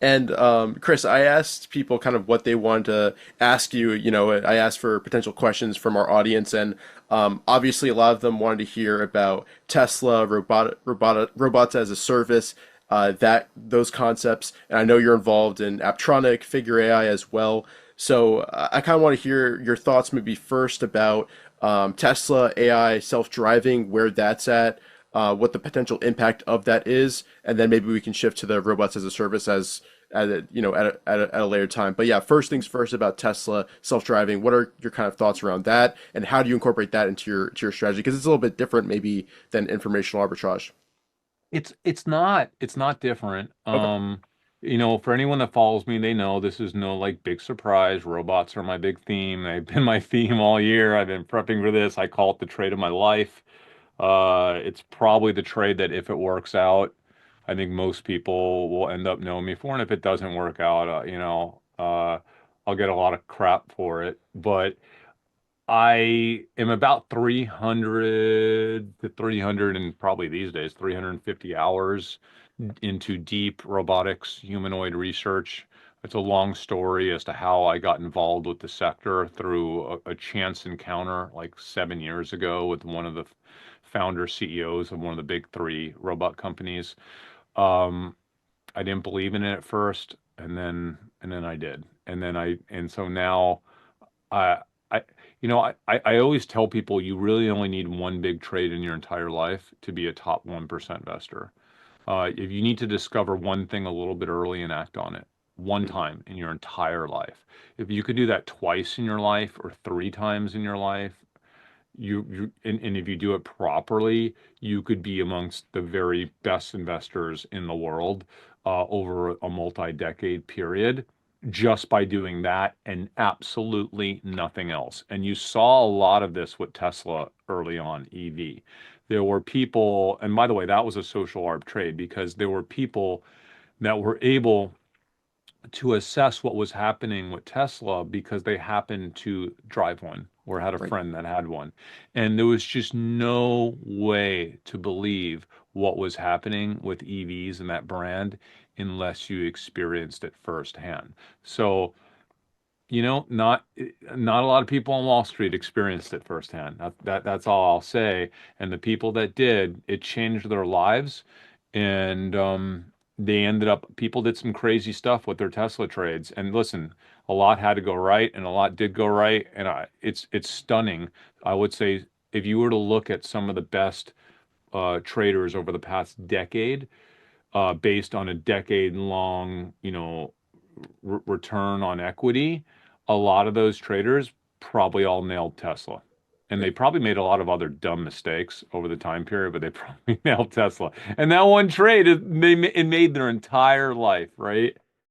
And Chris, I asked people kind of what they wanted to ask you. You know, I asked for potential questions from our audience, and obviously a lot of them wanted to hear about Tesla, robots as a service, that those concepts. And I know you're involved in Apptronik, Figure AI as well. So I kind of want to hear your thoughts maybe first about Tesla, AI, self-driving, where that's at, what the potential impact of that is, and then maybe we can shift to the robots as a service as at a, you know at a later time. But yeah, first things first about Tesla self-driving. What are your kind of thoughts around that, and how do you incorporate that into your strategy? Because it's a little bit different maybe than informational arbitrage. It's not different. Okay. For anyone that follows me, they know this is no like big surprise. Robots are my big theme. They've been my theme all year. I've been prepping for this. I call it the trade of my life. It's probably the trade that if it works out, I think most people will end up knowing me for. And if it doesn't work out, I'll get a lot of crap for it. But I am about 300 to 300 and probably these days 350 hours into deep robotics humanoid research. It's a long story as to how I got involved with the sector through a chance encounter like 7 years ago with one of the founder CEOs of one of the big three robot companies. Um, I didn't believe in it at first, and then I did, and so now. I, I, I always tell people you really only need one big trade in your entire life to be a top 1% investor. If you need to discover one thing a little bit early and act on it one time in your entire life, if you could do that twice in your life or three times in your life, and if you do it properly, you could be amongst the very best investors in the world over a multi-decade period just by doing that and absolutely nothing else. And you saw a lot of this with Tesla early on, EV. There were people, and by the way, that was a social arb trade because there were people that were able to assess what was happening with Tesla because they happened to drive one or had a Right. friend that had one. And there was just no way to believe what was happening with EVs and that brand unless you experienced it firsthand. So, not a lot of people on Wall Street experienced it firsthand. That's all I'll say. And the people that did, it changed their lives. And they ended up, people did some crazy stuff with their Tesla trades. And listen, a lot had to go right, and a lot did go right. And it's stunning. I would say if you were to look at some of the best traders over the past decade, based on a decade long, return on equity, a lot of those traders probably all nailed Tesla. And they Right. probably made a lot of other dumb mistakes over the time period, but they probably nailed Tesla. And that one trade, it made their entire life, right?